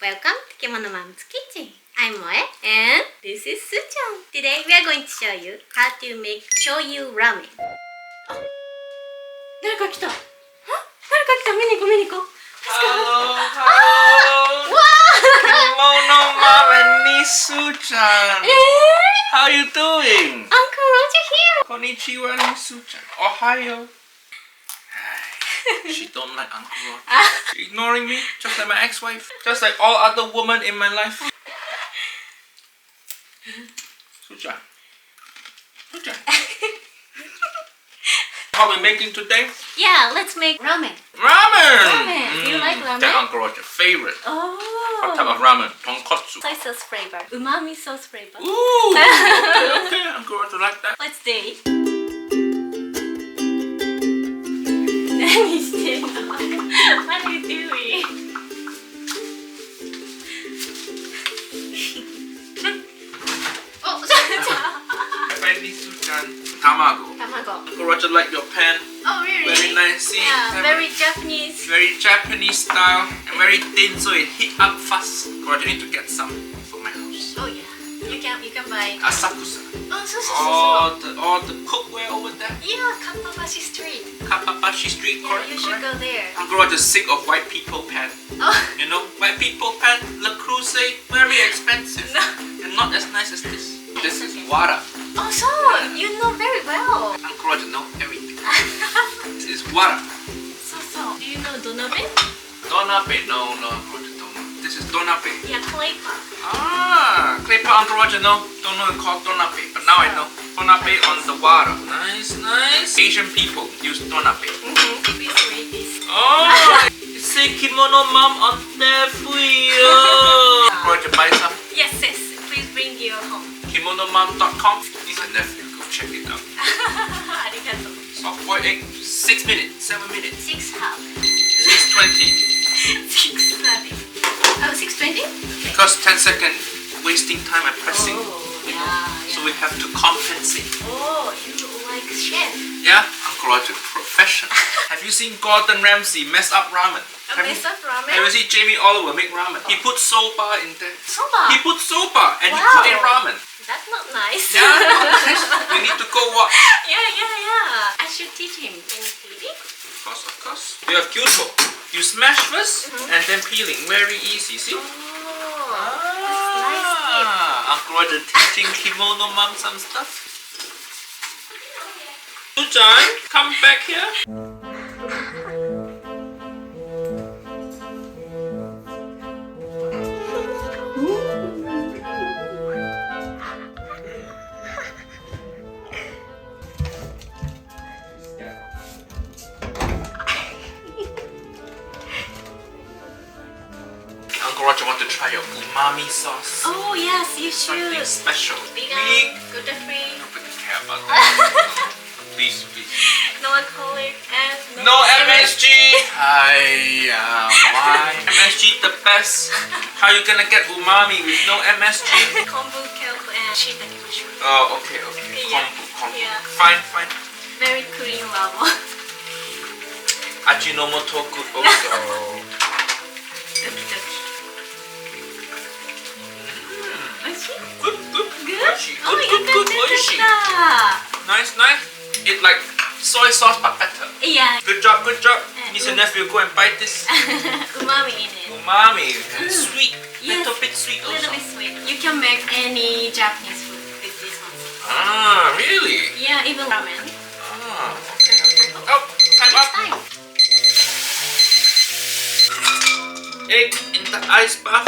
Welcome to Kimono Mom's Kitchen. I'm Moe and this is Su-chan. Today we are going to show you how to make shoyu ramen. 誰か来た。誰か来た。見に行こう見に行こう。Hello, hello. Wow! Kimono Mom and Su-chan. How you doing? Uncle Roger here. Konnichiwa, Su-chan. Ohio. She don't like Uncle Roger. She ignoring me, just like my ex-wife. Just like all other women in my life. Su-chan. Su-chan. How are we making today? Yeah, let's make ramen. Ramen! Do you like ramen? That's Uncle Roger's favorite. What type Oh. of ramen? Tonkotsu. Soy sauce flavor. Umami sauce flavor. Ooh, okay, Uncle Roger like that. Let's do it. 何してんの What are you doing? Oh, Friendly Su-chan. Tamago. Tamago. Uncle Roger like your pan. Oh, really? Very nice. See? Yeah, very Japanese. Very Japanese style and very thin, so it heat up fast. Uncle Roger need to get some for my house. Oh yeah, you can buy. Asakusa. Oh, so. All the cookware over there. Yeah, Kappabashi Street. Kapabashi Street, Yeah, correct? you should go there. Uncle Roger's sick of white people pan. Oh. You know, white people pan, Le Creuset, very expensive. No. And not as nice as this. This is water. Oh, so you know very well. Uncle Roger know everything. This is water. So. Do you know donabe? Donabe. No, Uncle Roger don't know. This is donabe. Yeah, clay pot. Ah, clay pot. Uncle Roger no. Don't know it called donabe. But now I know. Donabe on the water. Nice, nice. Asian people use donabe. Please read this. Oh, it say Kimono Mom on there for you. Uncle Roger buy some. Yes. Please bring your home. KimonoMom.com. He's a nephew. Go check it out. ありがとう。 Soft boiled egg. 6 minutes. 7 minutes. 6 half. 6:20. 6:30. Oh, 6:20? Because 10 second wasting time at pressing. Yeah. So we have to compensate. Oh, you like chef. Yeah, Uncle Roger, professional. Have you seen Gordon Ramsay mess up ramen? Have Mess up ramen? you seen Jamie Oliver make ramen? He put soba in there. Soba? He put soba and he Wow. put in ramen. That's not nice. Yeah, we need to go watch. Yeah. I should teach him. Can you feed it? Of course. You have gyuto. You smash first and then peeling. Very easy. See? Oh, that's Uncle Roger teaching Kimono Mom some stuff. Su-chan, come back here. Uncle Roger want to try your umami sauce. Oh, yes, you Something should. special. Vegan, gluten-free, Nobody care about that. Please. no alcoholic, and No MSG! Why? MSG the best. How you gonna get umami with no MSG? Kombu, kelp, and shiitake mushroom. Oh, okay. Yeah. Kombu. Yeah. Fine. Very clean level. Ajinomoto good also. Good. Oishi. Good. Oishi. Nice. It's like soy sauce but better. Yeah. Good job. Niece and nephew, go and buy this. Umami in it. Umami. Sweet. Yes. Little bit sweet also. Little bit sweet. You can make any Japanese food with this one. Ah, really? Yeah, even ramen. Ah, okay. Oh, time up. Time. Egg in the ice bath.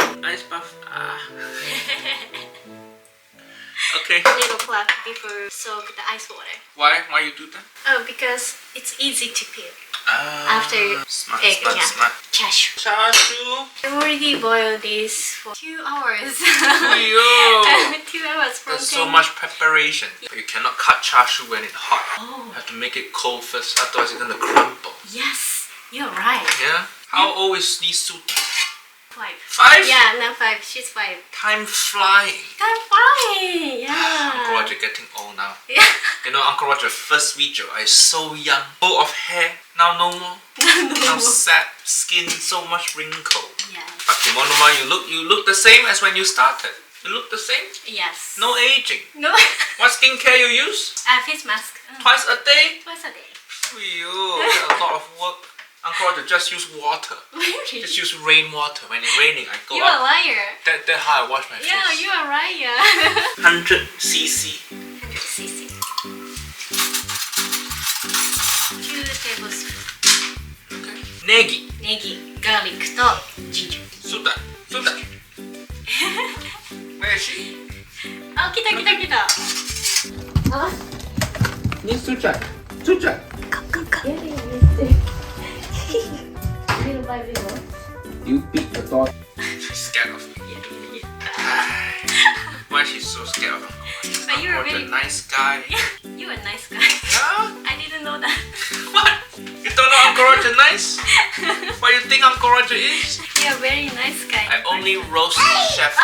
Okay. Little clap before soak the ice water. Why you do that? Oh, because it's easy to peel. Ah, After smart. Chashu. Chashu. I already boiled this for 2 hours. Yo. 2 hours from There's so much preparation. But you cannot cut chashu when it's hot. Oh. You have to make it cold first, otherwise it's gonna crumble. Yes, you're right. Yeah? How old is Nisu? 5. 5? Yeah, not 5. She's 5. Time flying. Time flying. Yeah. Uncle Roger getting old now. Yeah. You know, Uncle Roger first video, I so young, full of hair. Now no more. Now sad, skin, so much wrinkle. Yeah. But Kimono Mom, you look the same as when you started. You look the same. Yes. No aging. No. What skincare you use? Face mask. Twice a day? Twice a day. Ew, that's a lot of work. Uncle Roger, just use water. Really? Just use rainwater. When it's raining, I go You're out. a liar. That's how I wash my Yeah, face. you are right. Yeah. 100 cc. 100 cc. 2 tablespoons. Okay. Negi. ネギ、ガーリックとジンジャー。Suda. Suda. Where is she? あ、来た来た来た。あ、 Ni Suchan. Suchan. Little by little. You beat the dog. She's scared of me. Why is she so scared of Uncle But you're Roger? really- A nice guy. You are a nice guy. Yeah? I didn't know that. What? You don't know Uncle Roger nice? What do you think Uncle Roger is? You're a very nice guy. I only roast chef.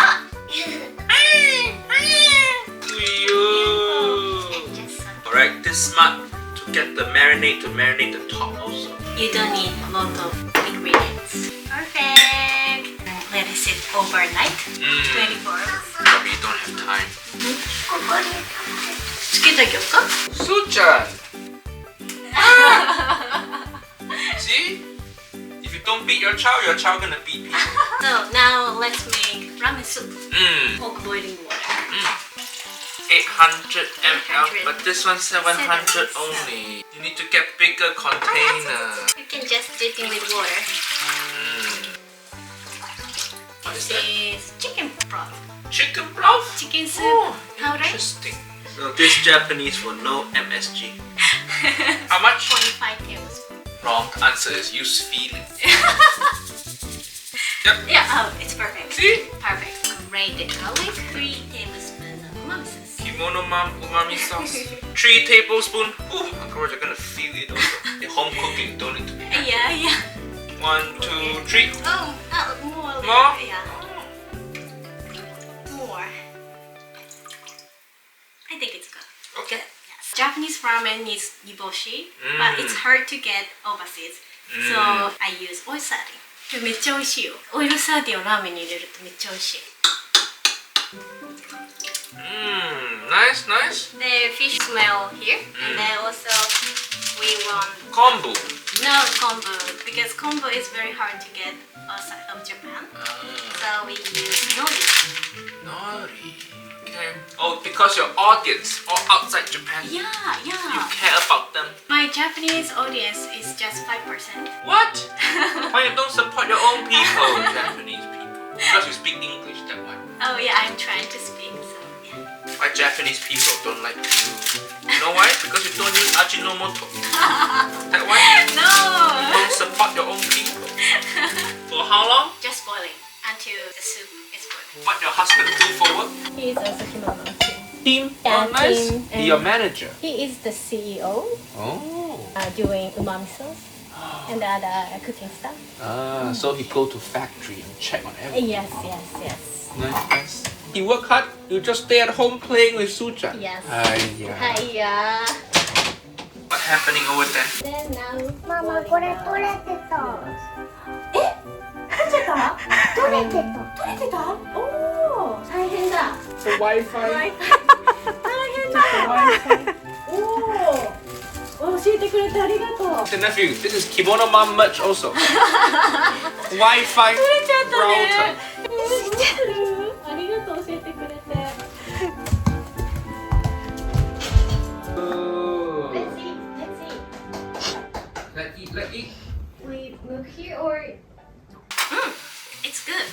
Alright, this smart to get the marinade to marinate the top also. You don't need a lot of ingredients. Perfect. Let it sit overnight. 24 hours. But we don't have time. つけてあげようか Suchan! See? If you don't beat your child gonna beat people. So now let's make ramen soup. Mmm. Of boiling water. 800 ml, 800. but this one's 700 only. You need to get bigger container. You can just dip in with water. What is This that? is chicken broth. Chicken broth? Chicken soup. Oh, Powder. interesting. So this Japanese for no MSG. How much? 25 tablespoons. Wrong answer is use feeling. Yep. Yeah, oh, it's perfect. See? Perfect. Grated garlic. 3 tablespoons of umami sauce. Kimono Mom umami sauce. 3 tablespoons. Ooh, Uncle Roger gonna feel it also. The home cooking don't need to be. Yeah. 1, 2, 3. Oh, more. More? Yeah. More. I think it's good. Okay. Yes. Japanese ramen needs niboshi, but it's hard to get overseas. So I use oil sardine. めっちゃ美味しいよ。オイルサーディンをラーメンに入れるとめっちゃ美味しい。Nice, nice. The fish smell here, and then also we want Kombu. no kombu because kombu is very hard to get outside of Japan. So we use nori. Nori. Okay. Oh, because your audience all outside Japan. You Yeah. care about them. My Japanese audience is just 5%. What? Why you don't support your own people, Japanese people? Because you speak English, that why. Oh yeah, I'm trying to speak. So yeah. Why Japanese people don't like you? You know why? Because you don't use Ajinomoto. That why? No. You don't support your own people. For how long? Just boiling until the soup is boiling. What your husband do for work? He is also Kimono Mom Team. Team. Yeah, Oh, nice. team, He your manager. He is the CEO Oh. doing umami sauce and the other cooking stuff. So he go to factory and check on everything. Yes. Nice. He work hard. You just stay at home playing with Sucha. Yes. Yeah. Hiya. What happening over there? Then now, ママこれ取れてた。え？取れてた？取れてた。取れてた？おお、大変だ。 The Wi-Fi. 大変だ。おお、教えてくれてありがとう。 The nephew, this is Kimono Mom merch also. Wi-Fi 取れちゃった router. ね。知ってる？ありがとう教えてくれて。 Let's eat. Let's eat. We move here or? It's good.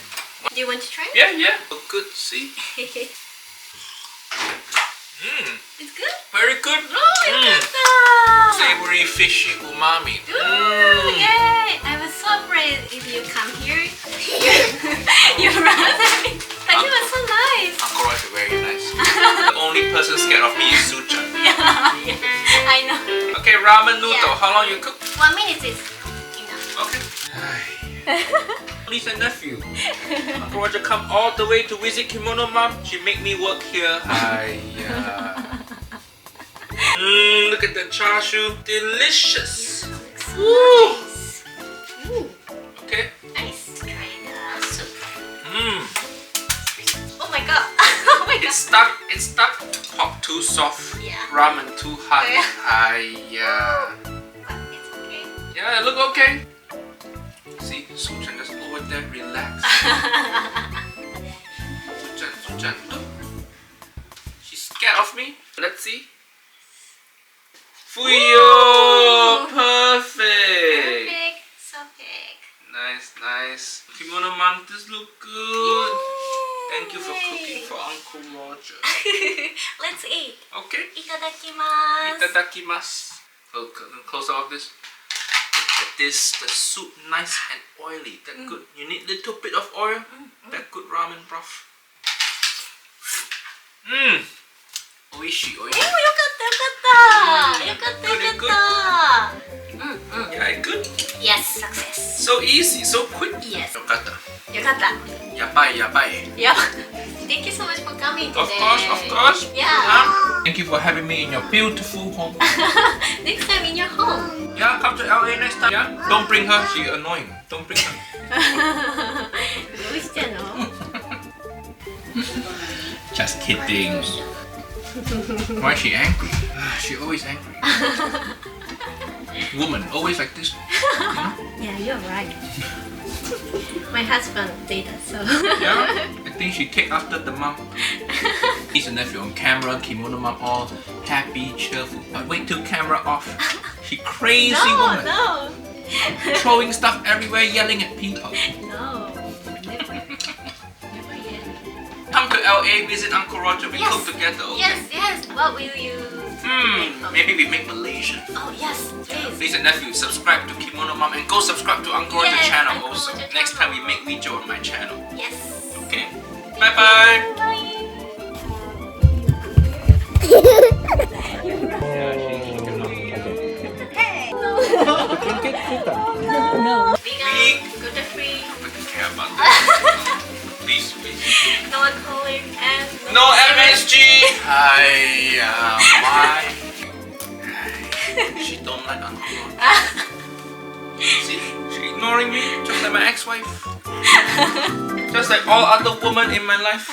Do you want to try it? Yeah. Oh, good. See. It's good. Very good. Savory, fishy, umami. Ooh, yay! I was so afraid if you come here, you run at me. But you were so nice. Uncle Roger very nice. The only person scared of me is Sucha. Yeah, I know. Okay, ramen noodle. Yeah. How long you cook? 1 minute is enough. Okay. Niece and nephew. Uncle Roger come all the way to visit Kimono Mom. She make me work here. Look at the char siu. Delicious. Looks so nice. Okay. Nice. Try the soup. It's stuck. It's stuck. Pop too soft. Yeah. Ramen too hot. Yeah. But it's okay. Yeah, look okay. See, Suchan just over there, relax. Suchan, look. She's scared of me. Let's see. Fuyo! Perfect! Perfect. So big. Nice. Kimono Mom, this look good. Yay. Thank you for cooking for Uncle Roger. Let's eat. Okay. Itadakimasu. Itadakimasu. Close up of this. Look at this. The soup nice and oily. That good. You need little bit of oil. That good ramen broth. Oishi. よかったよかった Yeah, good. Yes, success. So easy, so quick. Yes. よかった。よかったやばい。やば Thank you so much for coming today. Of course. Yeah. Thank you for having me in your beautiful home. Next time in your home. Yeah, come to LA next time. Yeah. Don't bring her. She's annoying. Don't bring her. どうしてんの Just kidding. Why is she angry? She always angry. Woman, always like this. Yeah, you're right. My husband did so. Yeah, I think she take after the mom. Niece and nephew on camera, Kimono Mom all happy, cheerful. But wait till camera off. She crazy woman. No. Throwing stuff everywhere, yelling at people. No. Never yet. Come to LA, visit Uncle Roger. We cook together. Okay? Yes. What will you make? Maybe we make Malaysian. Oh yes, please. Niece and nephew, subscribe to Kimono Mom and go subscribe to Uncle Roger Yes, channel Uncle also. Roger Next channel. time we make video on my channel. Yes. Okay? Bye bye. Bye. Vegan, gluten free, I don't care about that. Please. no alcoholic, and No MSG! Why? She don't like Uncle Roger. See? She ignoring me just like my ex-wife. Just like all other women in my life.